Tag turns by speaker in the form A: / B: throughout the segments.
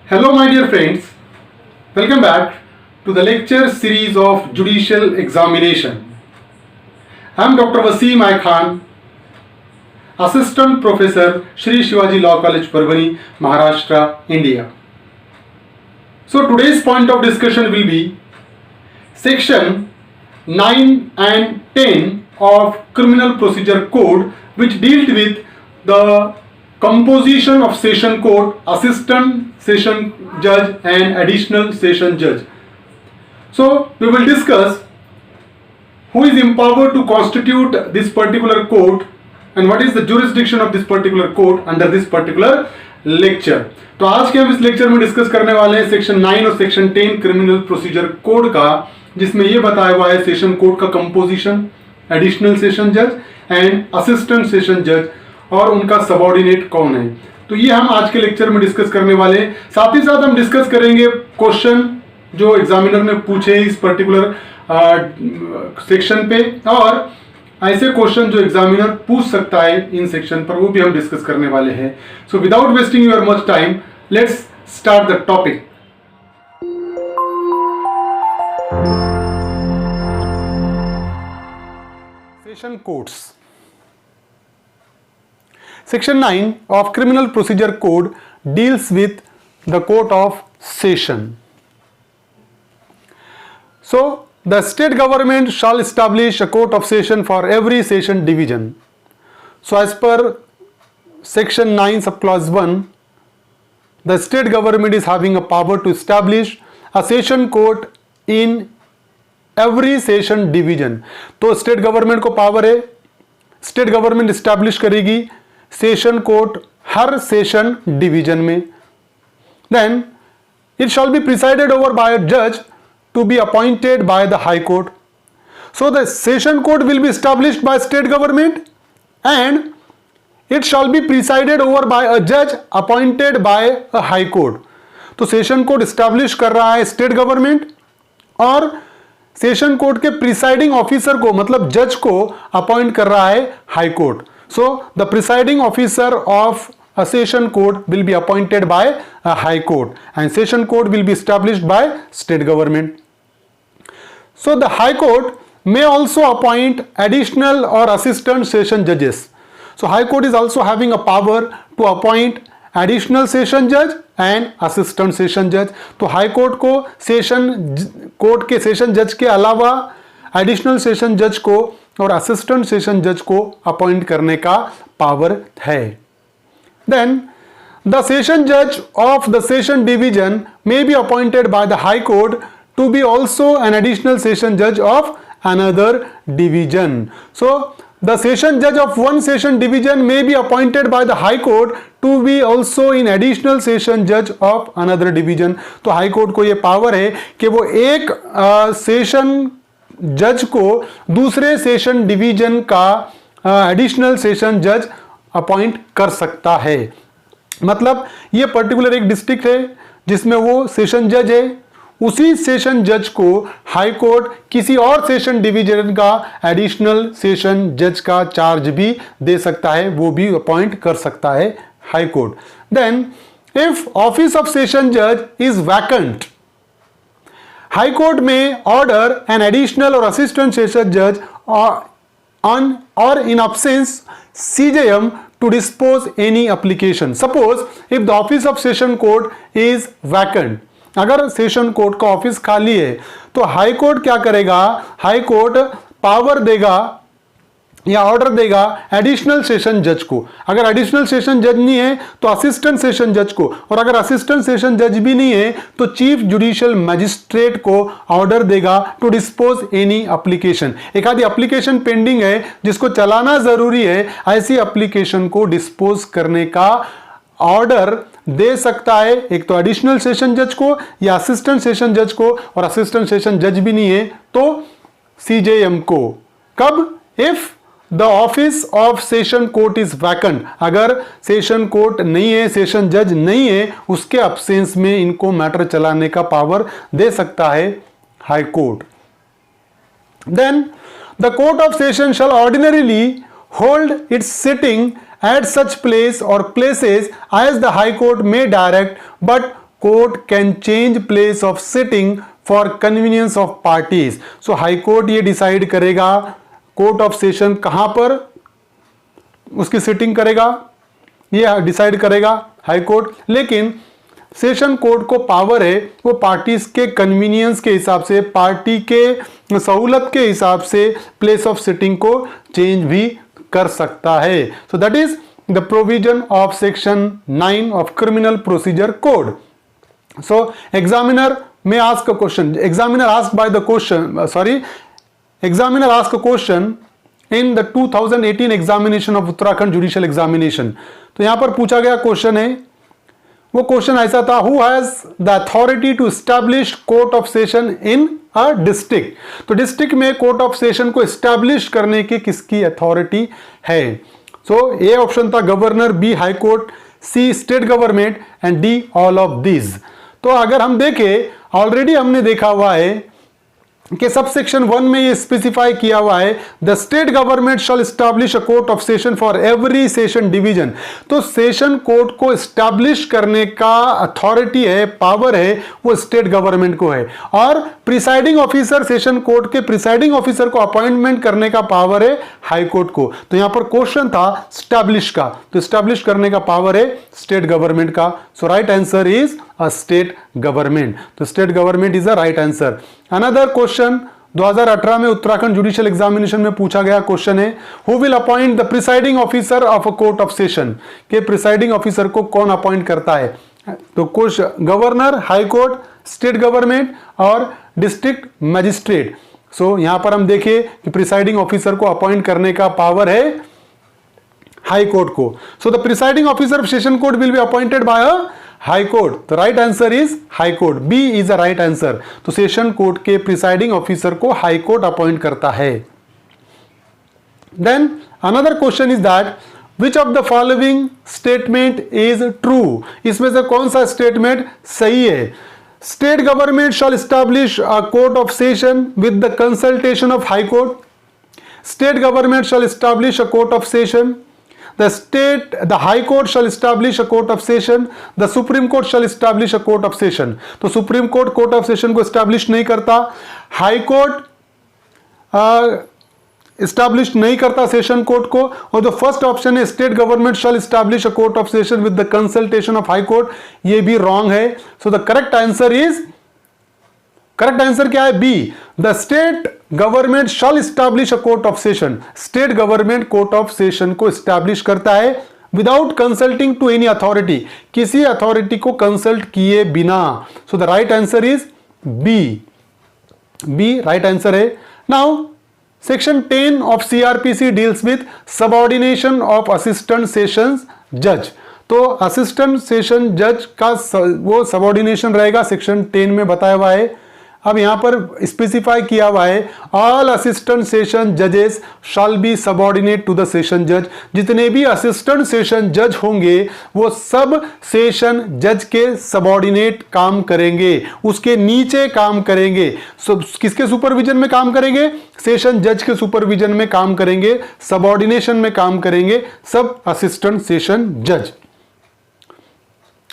A: Hello, my dear friends. Welcome back to the lecture series of Judicial Examination. I am Dr. Wasim I Khan, Assistant Professor, Shri Shivaji Law College, Parbhani, Maharashtra, India. So today's point of discussion will be Section 9 and 10 of Criminal Procedure Code, which dealt with the composition of session court, assistant session judge and additional session judge. So we will discuss who is empowered to constitute this particular court and what is the jurisdiction of this particular court under this particular lecture. तो आज के हम इस lecture में discuss करने वाले हैं section 9 और सेक्शन 10 क्रिमिनल प्रोसीजर कोड का, जिसमें यह बताया हुआ है सेशन कोर्ट का कंपोजिशन, एडिशनल सेशन जज एंड असिस्टेंट सेशन जज और उनका सबऑर्डिनेट कौन है. तो ये हम आज के लेक्चर में डिस्कस करने वाले हैं. साथ ही साथ हम डिस्कस करेंगे क्वेश्चन जो एग्जामिनर ने पूछे इस पर्टिकुलर सेक्शन पे और ऐसे क्वेश्चन जो एग्जामिनर पूछ सकता है इन सेक्शन पर, वो भी हम डिस्कस करने वाले हैं. So without wasting your much time, let's start the topic. Session courts. Section 9 of Criminal Procedure Code deals with the court of session. So, the state government shall establish a court of session for every session division. So, as per Section 9 subclause 1, the state government is having a power to establish a session court in every session division. तो state government को power है, state government establish करेगी session court हर session division में. Then it shall be presided over by a जज to be appointed by the high court. So the session court will be established by state government and it shall be presided over by a जज appointed by a high court. तो session court establish कर रहा है state government और session court के presiding officer को मतलब जज को अपॉइंट कर रहा है high court. So the presiding officer of a session court will be appointed by a high court and session court will be established by state government. So the high court may also appoint additional or assistant session judges. So high court is also having a power to appoint additional session judge and assistant session judge. तो high court को session court के session judge के अलावा additional session judge को और assistant session जज को appoint करने का पावर है. देन द सेशन जज of the session division may be appointed by the high court to be also an additional session जज of another division. So the session जज of one session division may be appointed by the high court to be also in additional session जज of another division. तो high court को यह power है कि वो एक सेशन जज को दूसरे सेशन डिवीजन का एडिशनल सेशन जज अपॉइंट कर सकता है. मतलब ये पर्टिकुलर एक डिस्ट्रिक्ट है जिसमें वो सेशन जज है, उसी सेशन जज को हाई कोर्ट किसी और सेशन डिवीजन का एडिशनल सेशन जज का चार्ज भी दे सकता है, वो भी अपॉइंट कर सकता है high court. Then if office of session जज is vacant, High Court may order an additional or assistant session judge on or in absence CJM to dispose any application. Suppose if the office of session court is vacant, अगर session court का office खाली है तो high court क्या करेगा, high court power देगा या order देगा एडिशनल सेशन जज को. अगर एडिशनल सेशन जज नहीं है तो असिस्टेंट सेशन जज को, और अगर असिस्टेंट सेशन जज भी नहीं है तो चीफ जुडिशियल मैजिस्ट्रेट को ऑर्डर देगा टू डिस्पोज एनी एप्लीकेशन. एक आधी एप्लीकेशन पेंडिंग है जिसको चलाना जरूरी है, ऐसी एप्लीकेशन को डिस्पोज करने का ऑर्डर दे सकता है एक तो एडिशनल सेशन जज को या असिस्टेंट सेशन जज को, और असिस्टेंट सेशन जज भी नहीं है तो सीजेएम को. कब? If the office of session court is vacant. अगर सेशन कोर्ट नहीं है, सेशन जज नहीं है, उसके अब्सेंस में इनको मैटर चलाने का पावर दे सकता है high court. Then the court of session shall ordinarily hold its sitting at such place or places as the High Court may direct, but court can change place of sitting for convenience of parties. So high court ये decide करेगा court of session कहां पर उसकी sitting करेगा, ये decide करेगा high court. लेकिन session court को पावर है वो पार्टीज के कन्वीनियंस के हिसाब से, पार्टी के सहूलत के हिसाब से प्लेस ऑफ सिटिंग को चेंज भी कर सकता है। So that is the provision of section 9 of criminal procedure code. So examiner may ask a question, examiner asked a question in the 2018 examination of Uttarakhand Judicial Examination। तो यहां पर पूछा गया क्वेश्चन है, वो क्वेश्चन ऐसा था, who has the authority to establish court of session in a district. तो डिस्ट्रिक्ट में कोर्ट ऑफ सेशन को एस्टैब्लिश करने की किसकी अथॉरिटी है। सो ए ऑप्शन था governor, B high court, C state government and D all of these. तो अगर हम देखें ऑलरेडी हमने देखा हुआ है कि सब सेक्शन 1 में ये स्पेसिफाई किया हुआ है, the state government shall establish a court of session for every session division. तो सेशन कोर्ट को एस्टैब्लिश करने का अथॉरिटी है, पावर है, वो स्टेट गवर्नमेंट को है। और प्रिसाइडिंग ऑफिसर, सेशन कोर्ट के प्रिसाइडिंग ऑफिसर को अपॉइंटमेंट करने का पावर है हाई कोर्ट को। तो यहां पर क्वेश्चन था स्टैब्लिश का, तो स्टैब्लिश करने का पावर है स्टेट गवर्नमेंट का। So right answer is a state government. तो state government is a right answer. Another question 2018 में उत्तराखंड जुडिशियल एग्जामिनेशन में पूछा गया क्वेश्चन है, who will appoint the presiding officer of a court of session. के presiding officer को कौन appoint करता है। तो कुछ governor, high court, state government और डिस्ट्रिक्ट मजिस्ट्रेट। सो यहां पर हम देखें कि प्रिसाइडिंग ऑफिसर को अपॉइंट करने का पावर है हाई कोर्ट को। So the presiding officer of session court will be appointed by a high court. तो right answer is high court, B is a right answer. तो सेशन कोर्ट के presiding officer को high court appoint करता है। Then another question is that which of the following statement is true. इसमें से कौन सा स्टेटमेंट सही है। State government shall establish a court of session with the consultation of high court. State government shall establish a court of session. The High Court shall establish a court of session. The Supreme Court shall establish a court of session. तो supreme court court of session को establish नहीं करता, high court establish नहीं करता session court को। और जो first option है state government shall establish a court of session with the consultation of high court, ये भी रॉन्ग है। सो द करेक्ट आंसर क्या है, B. The state government shall establish a court of session. State government court of session को establish करता है without consulting to any authority, किसी authority को कंसल्ट किए बिना। So the right answer is B right answer है। Now section 10 of CrPC deals with subordination of assistant sessions जज। तो असिस्टेंट सेशन जज का वो सबऑर्डिनेशन रहेगा, सेक्शन 10 में बताया हुआ है। अब यहां पर स्पेसिफाई किया हुआ है, ऑल असिस्टेंट सेशन जजेस shawl be subordinate to the session जज। जितने भी असिस्टेंट सेशन जज होंगे वो सब सेशन जज के सबऑर्डिनेट काम करेंगे, उसके नीचे काम करेंगे। किसके सुपरविजन में काम करेंगे, सेशन जज के सुपरविजन में काम करेंगे, सबऑर्डिनेशन में काम करेंगे सब असिस्टेंट सेशन जज।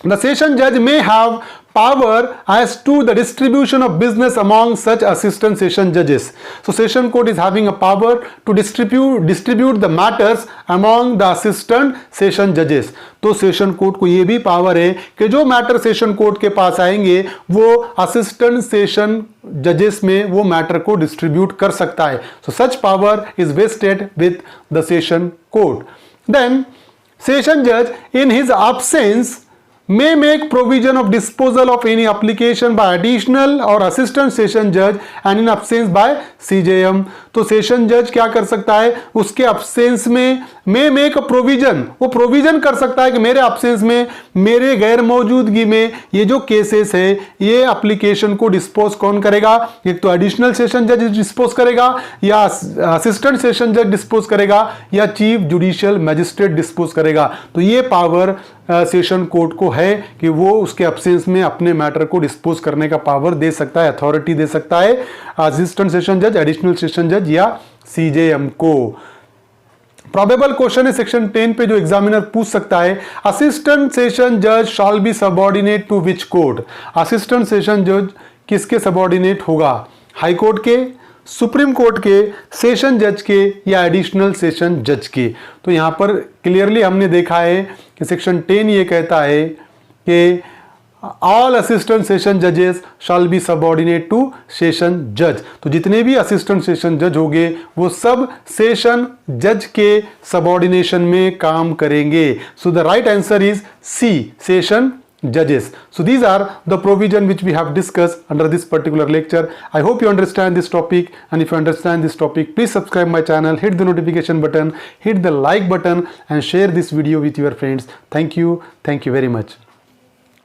A: The session judge may have power as to the distribution of business among such assistant session judges. So session court is having a power to distribute the matters among the assistant session judges. तो session court को यह भी power है कि जो matter session court के पास आएंगे वो असिस्टेंट सेशन जजेस में वो मैटर को डिस्ट्रीब्यूट कर सकता है। So such power is vested with the session court. Then session judge in his absence may make provision of disposal of any application by additional or assistant session judge and in absence by CJM। तो session जज क्या कर सकता है, उसके absence में may make a provision, वो provision कर सकता है कि मेरे absence में, मेरे गैर मौजूदगी में ये जो केसेस है ये एप्लीकेशन को डिस्पोज कौन करेगा, एक तो एडिशनल सेशन जज डिस्पोज करेगा या असिस्टेंट सेशन जज डिस्पोज करेगा या चीफ जुडिशियल मैजिस्ट्रेट डिस्पोज करेगा। तो ये पावर सेशन कोर्ट को है कि वो उसके एब्सेंस में अपने मैटर को डिस्पोज करने का पावर दे सकता है, अथॉरिटी दे सकता है असिस्टेंट सेशन जज, एडिशनल सेशन जज या सीजेएम को। प्रोबेबल क्वेश्चन है सेक्शन 10 पे जो एग्जामिनर पूछ सकता है, असिस्टेंट सेशन जज shall be subordinate to which court. Assistant session जज किसके सबऑर्डिनेट होगा, हाई कोर्ट के, सुप्रीम कोर्ट के, सेशन जज के या एडिशनल सेशन जज के। तो यहां पर क्लियरली हमने देखा है कि सेक्शन 10 ये कहता है कि ऑल असिस्टेंट सेशन जजेस shawl be subordinate to session जज। तो जितने भी असिस्टेंट सेशन जज होंगे वो सब सेशन जज के सबऑर्डिनेशन में काम करेंगे। So the right answer is C, session judges. So these are the provision which we have discussed under this particular lecture. I hope you understand this topic, and if you understand this topic, please subscribe my channel, hit the notification button, hit the like button and share this video with your friends. Thank you very much.